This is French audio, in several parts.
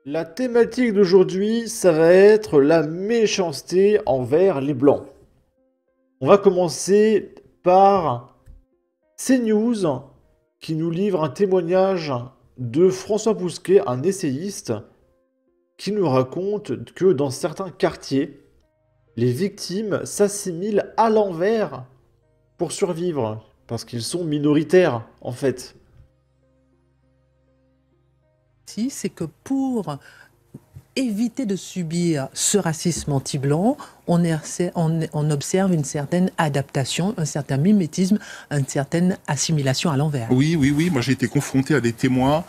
La thématique d'aujourd'hui, ça va être la méchanceté envers les Blancs. On va commencer par CNews qui nous livre un témoignage de François Bousquet, un essayiste, qui nous raconte que dans certains quartiers, les victimes s'assimilent à l'envers pour survivre, parce qu'ils sont minoritaires en fait. C'est que pour éviter de subir ce racisme anti-blanc, on observe une certaine adaptation, un certain mimétisme, une certaine assimilation à l'envers. Oui, oui, oui. Moi, j'ai été confronté à des témoins.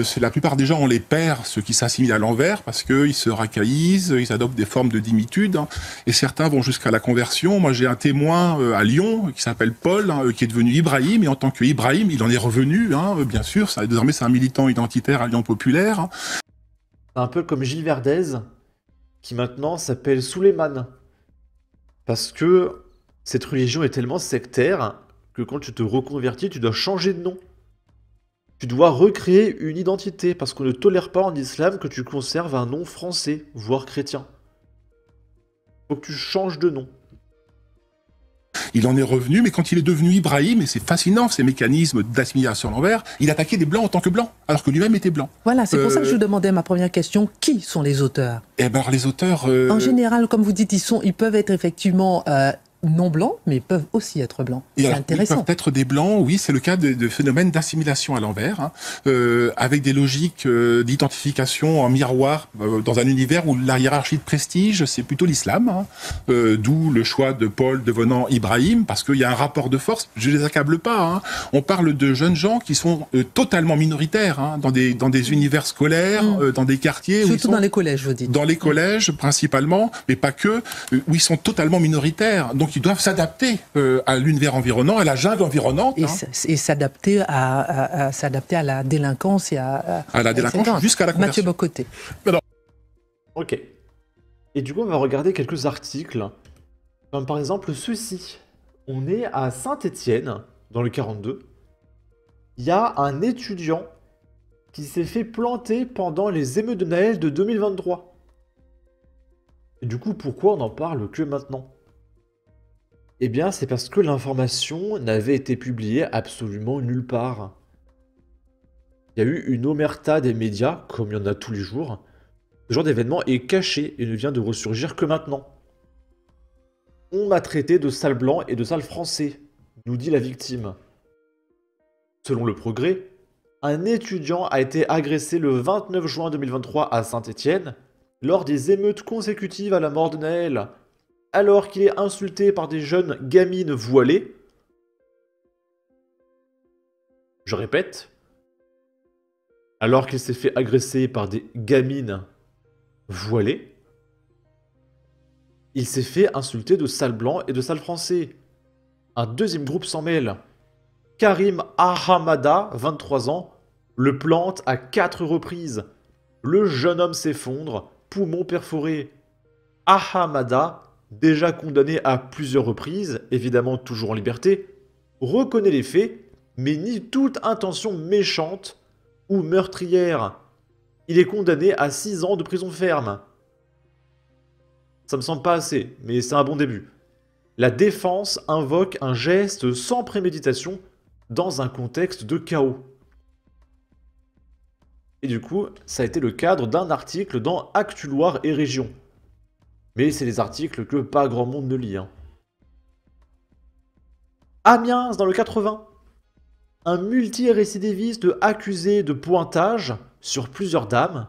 C'est la plupart des gens, on les perd, ceux qui s'assimilent à l'envers, parce qu'ils se racaillisent, ils adoptent des formes de dimitude, hein, et certains vont jusqu'à la conversion. Moi, j'ai un témoin à Lyon qui s'appelle Paul, hein, qui est devenu Ibrahim, et en tant qu'Ibrahim, il en est revenu, hein, bien sûr. Désormais, c'est un militant identitaire à Lyon Populaire, hein. C'est un peu comme Gilles Verdez, qui maintenant s'appelle Souleymane. Parce que cette religion est tellement sectaire que quand tu te reconvertis, tu dois changer de nom. Tu dois recréer une identité parce qu'on ne tolère pas en islam que tu conserves un nom français, voire chrétien. Faut que tu changes de nom. Il en est revenu, mais quand il est devenu Ibrahim, et c'est fascinant, ces mécanismes d'assimilation à l'envers, il attaquait les Blancs en tant que Blanc, alors que lui-même était blanc. Voilà, c'est pour ça que je vous demandais ma première question, qui sont les auteurs? Eh ben, alors, les auteurs... En général, comme vous dites, ils peuvent être effectivement non blancs, mais ils peuvent aussi être blancs. C'est intéressant. Ils peuvent être des blancs, oui, c'est le cas de phénomènes d'assimilation à l'envers, hein, avec des logiques d'identification en miroir dans un univers où la hiérarchie de prestige, c'est plutôt l'islam, hein, d'où le choix de Paul devenant Ibrahim, parce qu'il y a un rapport de force, je les accable pas, hein. On parle de jeunes gens qui sont totalement minoritaires, hein, dans des univers scolaires, dans des quartiers... Surtout dans les collèges, vous dites. Dans les collèges, principalement, mais pas que, où ils sont totalement minoritaires. Donc, ils doivent s'adapter à l'univers environnant, à la jungle environnante. Et s'adapter à la délinquance et à la délinquance jusqu'à la conversion. Mathieu Bocoté. Alors... Ok. Et du coup, on va regarder quelques articles. Comme par exemple ceci. On est à Saint-Étienne, dans le 42. Il y a un étudiant qui s'est fait planter pendant les émeutes de Naël de 2023. Et du coup, pourquoi on n'en parle que maintenant? Eh bien, c'est parce que l'information n'avait été publiée absolument nulle part. Il y a eu une omerta des médias, comme il y en a tous les jours. Ce genre d'événement est caché et ne vient de ressurgir que maintenant. On m'a traité de sale blanc et de sale français, nous dit la victime. Selon le Progrès, un étudiant a été agressé le 29 juin 2023 à Saint-Étienne lors des émeutes consécutives à la mort de Naël, alors qu'il est insulté par des jeunes gamines voilées. Je répète, alors qu'il s'est fait agresser par des gamines voilées, il s'est fait insulter de sale blanc et de sale français. Un deuxième groupe s'en mêle. Karim Ahamada, 23 ans, le plante à 4 reprises. Le jeune homme s'effondre, poumon perforé. Ahamada, déjà condamné à plusieurs reprises, évidemment toujours en liberté, reconnaît les faits, mais nie toute intention méchante ou meurtrière. Il est condamné à 6 ans de prison ferme. Ça me semble pas assez, mais c'est un bon début. La défense invoque un geste sans préméditation dans un contexte de chaos. Et du coup, ça a été le cadre d'un article dans Actu Loire et Région. Mais c'est les articles que pas grand monde ne lit. Hein. Amiens, dans le 80. Un multirécidiviste accusé de pointage sur plusieurs dames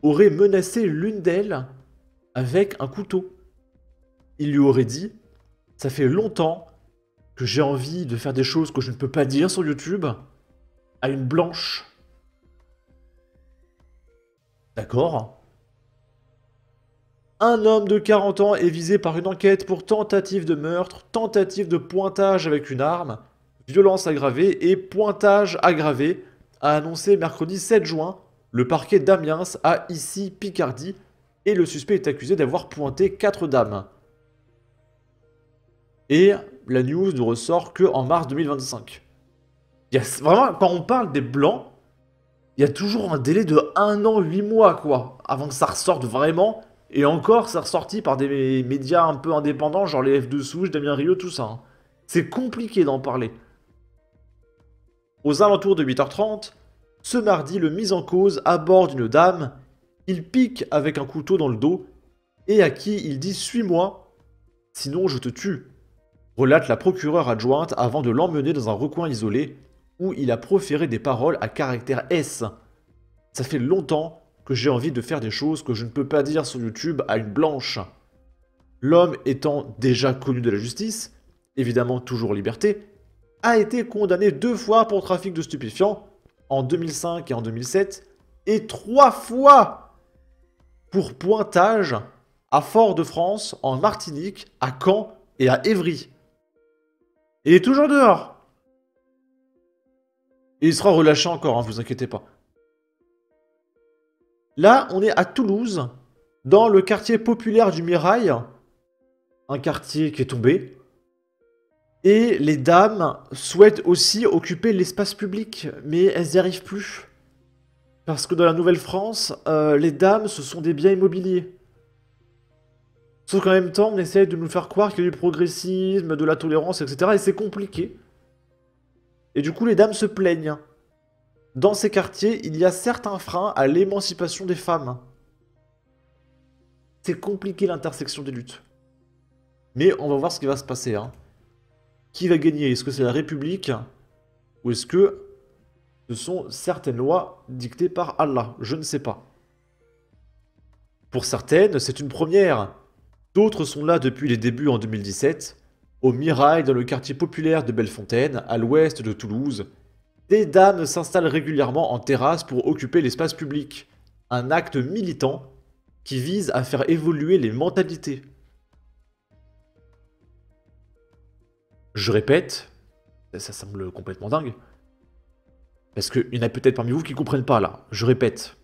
aurait menacé l'une d'elles avec un couteau. Il lui aurait dit « Ça fait longtemps que j'ai envie de faire des choses que je ne peux pas dire sur YouTube à une blanche. » D'accord. Un homme de 40 ans est visé par une enquête pour tentative de meurtre, tentative de pointage avec une arme, violence aggravée et pointage aggravé, a annoncé mercredi 7 juin le parquet d'Amiens à Issy-Picardie, et le suspect est accusé d'avoir pointé 4 dames. Et la news ne ressort que en mars 2025. Vraiment, quand on parle des blancs, il y a toujours un délai de 1 an, 8 mois, quoi, avant que ça ressorte vraiment. Et encore, c'est ressorti par des médias un peu indépendants, genre les F2 Souche, Damien Rieu, tout ça, hein. C'est compliqué d'en parler. Aux alentours de 8h30, ce mardi, le mis en cause aborde une dame, il pique avec un couteau dans le dos, et à qui il dit « Suis-moi, sinon je te tue », relate la procureure adjointe avant de l'emmener dans un recoin isolé, où il a proféré des paroles à caractère S. Ça fait longtemps que j'ai envie de faire des choses que je ne peux pas dire sur YouTube à une blanche. L'homme étant déjà connu de la justice, évidemment toujours en liberté, a été condamné 2 fois pour trafic de stupéfiants, en 2005 et en 2007, et 3 fois pour pointage à Fort-de-France, en Martinique, à Caen et à Évry. Il est toujours dehors. Et il sera relâché encore, hein, vous inquiétez pas. Là, on est à Toulouse, dans le quartier populaire du Mirail, un quartier qui est tombé. Et les dames souhaitent aussi occuper l'espace public, mais elles n'y arrivent plus. Parce que dans la Nouvelle-France, les dames, ce sont des biens immobiliers. Sauf qu'en même temps, on essaie de nous faire croire qu'il y a du progressisme, de la tolérance, etc. Et c'est compliqué. Et du coup, les dames se plaignent. Dans ces quartiers, il y a certains freins à l'émancipation des femmes. C'est compliqué l'intersection des luttes. Mais on va voir ce qui va se passer, hein. Qui va gagner? Est-ce que c'est la République? Ou est-ce que ce sont certaines lois dictées par Allah? Je ne sais pas. Pour certaines, c'est une première. D'autres sont là depuis les débuts en 2017. Au Mirail, dans le quartier populaire de Bellefontaine, à l'ouest de Toulouse, des dames s'installent régulièrement en terrasse pour occuper l'espace public. Un acte militant qui vise à faire évoluer les mentalités. Je répète, ça semble complètement dingue, parce qu'il y en a peut-être parmi vous qui ne comprennent pas là. Je répète,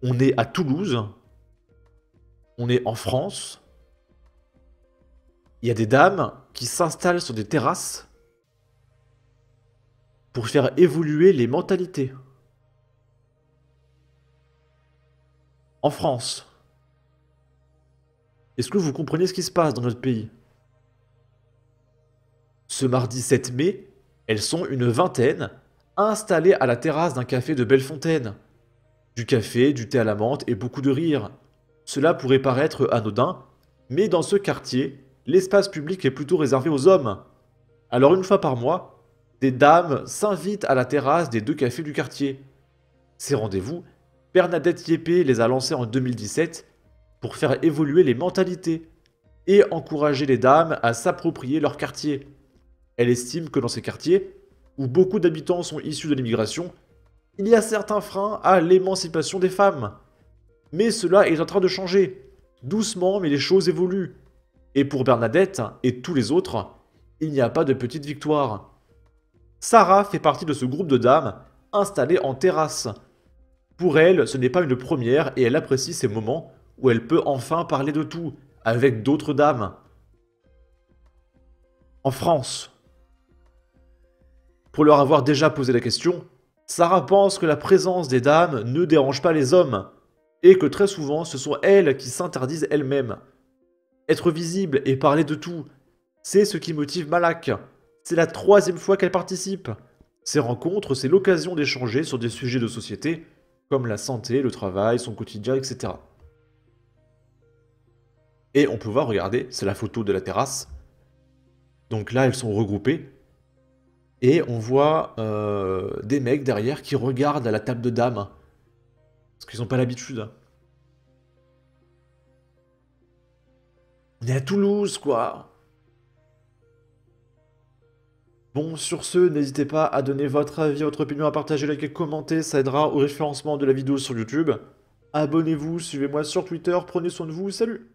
on est à Toulouse, on est en France, il y a des dames qui s'installent sur des terrasses pour faire évoluer les mentalités. En France. Est-ce que vous comprenez ce qui se passe dans notre pays? Ce mardi 7 mai, elles sont une vingtaine, installées à la terrasse d'un café de Bellefontaine. Du café, du thé à la menthe et beaucoup de rire. Cela pourrait paraître anodin, mais dans ce quartier, l'espace public est plutôt réservé aux hommes. Alors une fois par mois, des dames s'invitent à la terrasse des 2 cafés du quartier. Ces rendez-vous, Bernadette Yépé les a lancés en 2017 pour faire évoluer les mentalités et encourager les dames à s'approprier leur quartier. Elle estime que dans ces quartiers, où beaucoup d'habitants sont issus de l'immigration, il y a certains freins à l'émancipation des femmes. Mais cela est en train de changer. Doucement, mais les choses évoluent. Et pour Bernadette et tous les autres, il n'y a pas de petite victoire. Sarah fait partie de ce groupe de dames installées en terrasse. Pour elle, ce n'est pas une première et elle apprécie ces moments où elle peut enfin parler de tout, avec d'autres dames. En France. Pour leur avoir déjà posé la question, Sarah pense que la présence des dames ne dérange pas les hommes, et que très souvent ce sont elles qui s'interdisent elles-mêmes. Être visible et parler de tout, c'est ce qui motive Malak. C'est la 3e fois qu'elle participe. Ces rencontres, c'est l'occasion d'échanger sur des sujets de société, comme la santé, le travail, son quotidien, etc. Et on peut voir, regardez, c'est la photo de la terrasse. Donc là, elles sont regroupées. Et on voit des mecs derrière qui regardent à la table de dames. Parce qu'ils n'ont pas l'habitude. On est à Toulouse, quoi. Bon, sur ce, n'hésitez pas à donner votre avis, votre opinion, à partager, liker, commenter. Ça aidera au référencement de la vidéo sur YouTube. Abonnez-vous, suivez-moi sur Twitter. Prenez soin de vous. Salut!